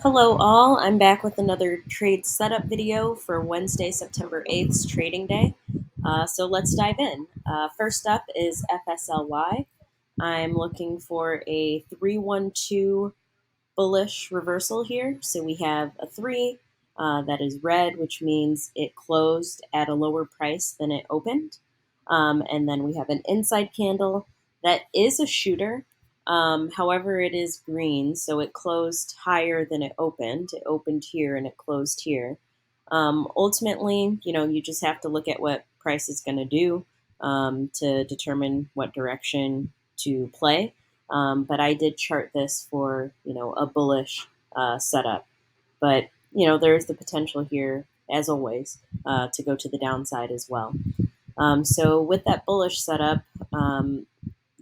Hello all, I'm back with another trade setup video for Wednesday, September 8th, trading day. So let's dive in. First up is FSLY. I'm looking for a 312 bullish reversal here. So we have a 3 that is red, which means it closed at a lower price than it opened. And then we have an inside candle that is a shooter. However, it is green, so it closed higher than it opened. It opened here and it closed here. Ultimately, you just have to look at what price is going to do to determine what direction to play. But I did chart this for, a bullish setup. But, there's the potential here, as always, to go to the downside as well. So with that bullish setup,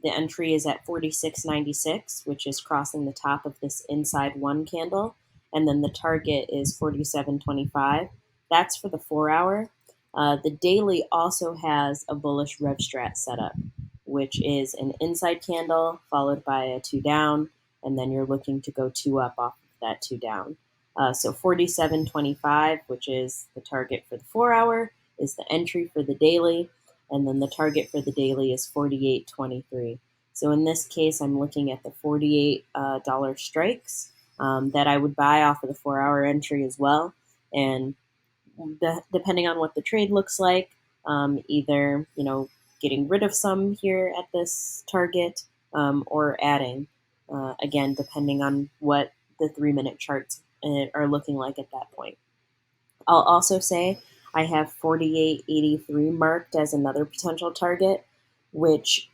the entry is at 46.96, which is crossing the top of this inside one candle. And then the target is 47.25. That's for the 4-hour. The daily also has a bullish rev strat setup, which is an inside candle followed by a 2 down, and then you're looking to go 2 up off of that 2 down. So 47.25, which is the target for the 4-hour, is the entry for the daily, and then the target for the daily is 48.23. So in this case, I'm looking at the $48 strikes that I would buy off of the 4-hour entry as well. And depending on what the trade looks like, either getting rid of some here at this target or adding, again, depending on what the 3-minute charts are looking like at that point. I'll also say I have 48.83 marked as another potential target, which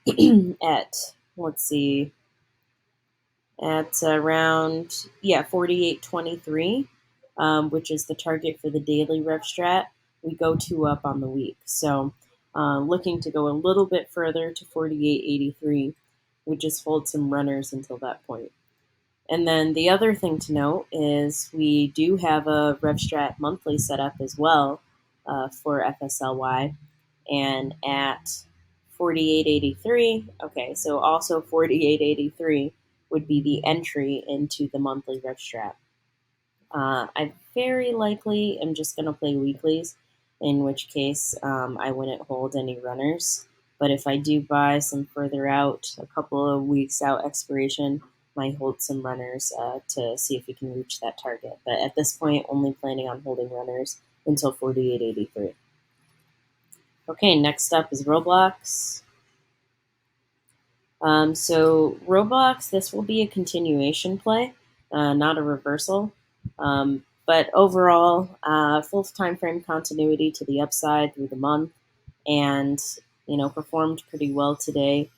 at, let's see, at around, 48.23, which is the target for the daily rev strat. We go 2 up on the week. So looking to go a little bit further to 48.83, we just hold some runners until that point. And then the other thing to note is we do have a RevStrat monthly setup as well for FSLY, and at 48.83, okay, so also 48.83 would be the entry into the monthly RevStrat. I very likely am just going to play weeklies, in which case I wouldn't hold any runners. But if I do buy some further out, a couple of weeks out expiration, might hold some runners to see if we can reach that target. But at this point, only planning on holding runners until 48.83. Okay, next up is Roblox. So Roblox, this will be a continuation play, not a reversal. But overall, full time frame continuity to the upside through the month, and performed pretty well today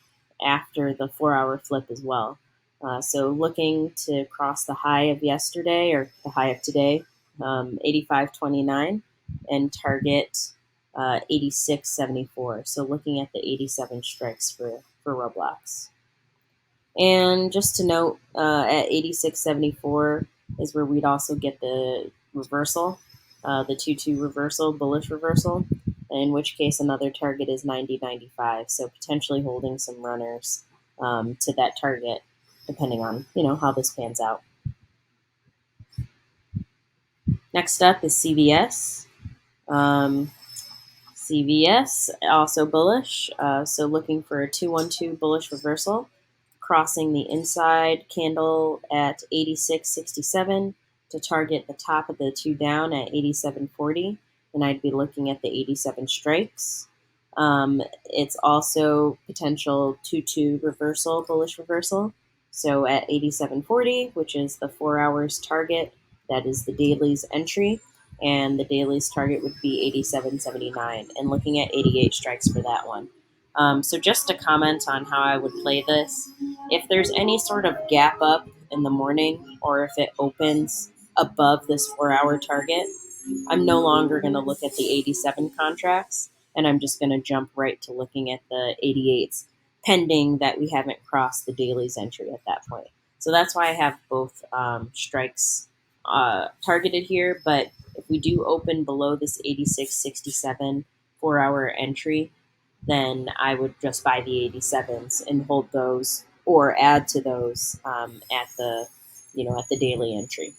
after the 4-hour flip as well. So looking to cross the high of yesterday or the high of today, 85.29, and target 86.74. So looking at the 87 strikes for Roblox. And just to note, at 86.74 is where we'd also get the reversal, the 2-2 reversal, bullish reversal, in which case another target is 90.95. So potentially holding some runners to that target, depending on how this pans out. Next up is CVS. CVS also bullish, so looking for a 2-1-2 bullish reversal, crossing the inside candle at 86.67 to target the top of the 2 down at 87.40, and I'd be looking at the 87 strikes. It's also potential 2-2 reversal, bullish reversal. So at 87.40, which is the 4 hours target, that is the daily's entry, and the daily's target would be 87.79, and looking at 88 strikes for that one. So just to comment on how I would play this, if there's any sort of gap up in the morning, or if it opens above this 4-hour target, I'm no longer going to look at the 87 contracts, and I'm just going to jump right to looking at the 88s, pending that we haven't crossed the daily's entry at that point. So that's why I have both strikes targeted here, but if we do open below this 86.67 4-hour entry, then I would just buy the 87s and hold those or add to those at the daily entry.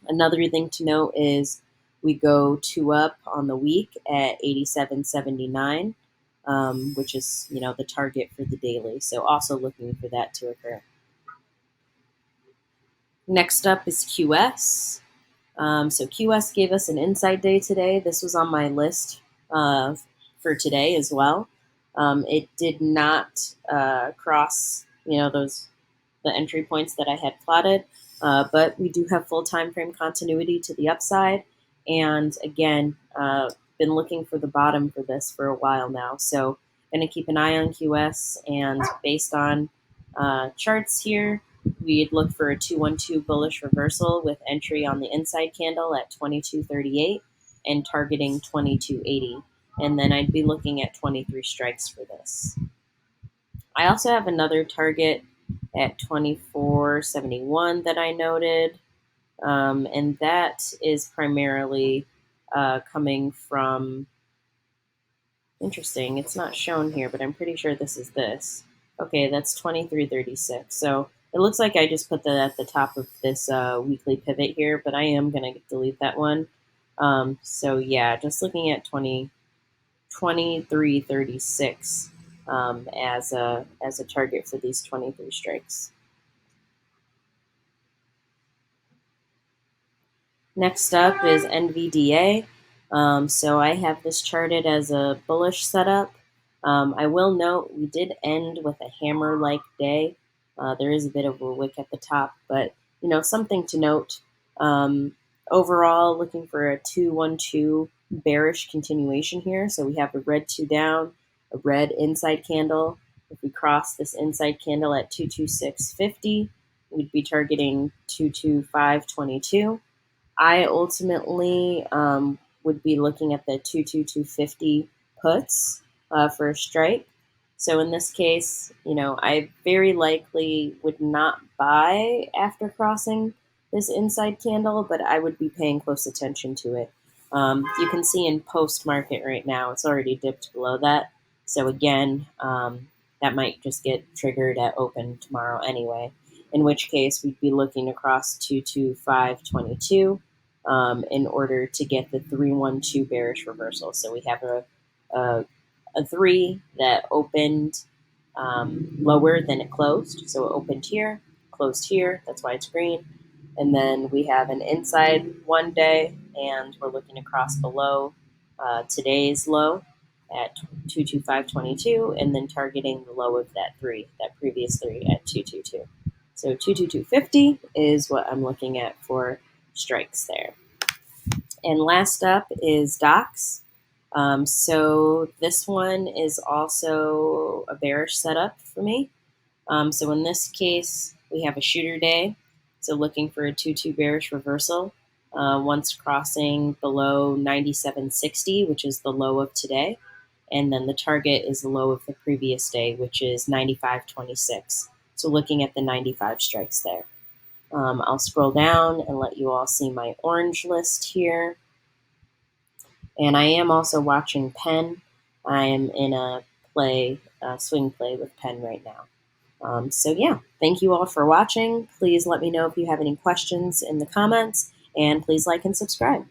Another thing to note is we go 2 up on the week at 87.79, which is the target for the daily. So also looking for that to occur. Next up is QS. So QS gave us an inside day today. This was on my list for today as well. It did not cross, the entry points that I had plotted, but we do have full time frame continuity to the upside. And again, been looking for the bottom for this for a while now. So going to keep an eye on QS, and based on charts here, we'd look for a 212 bullish reversal with entry on the inside candle at 22.38 and targeting 22.80. And then I'd be looking at 23 strikes for this. I also have another target at 24.71 that I noted, and that is primarily coming from, interesting, it's not shown here, but I'm pretty sure this is this. Okay, that's 23.36. So it looks like I just put that at the top of this weekly pivot here, but I am going to delete that one. So yeah, just looking at 23.36 as a target for these 23 strikes. Next up is NVDA. So I have this charted as a bullish setup. I will note we did end with a hammer-like day. There is a bit of a wick at the top, but something to note. Overall, looking for a 2-1-2 bearish continuation here. So we have a red 2 down, a red inside candle. If we cross this inside candle at 226.50, we'd be targeting 225.22. I ultimately would be looking at the 22250 puts for a strike. So in this case, I very likely would not buy after crossing this inside candle, but I would be paying close attention to it. You can see in post market right now, it's already dipped below that. So again, that might just get triggered at open tomorrow anyway, in which case we'd be looking across 22522 in order to get the 312 bearish reversal. So we have a 3 that opened lower than it closed. So it opened here, closed here. That's why it's green. And then we have an inside one day, and we're looking across below today's low at 22522, and then targeting the low of that 3, that previous 3 at 222. So 22250 is what I'm looking at for strikes there. And last up is docs. So this one is also a bearish setup for me. So in this case, we have a shooter day. So looking for a 2-2 bearish reversal once crossing below 97.60, which is the low of today. And then the target is the low of the previous day, which is 95.26. So looking at the 95 strikes there. I'll scroll down and let you all see my orange list here. And I am also watching Penn. I am in a swing play with Penn right now. So yeah, thank you all for watching. Please let me know if you have any questions in the comments, and please like and subscribe.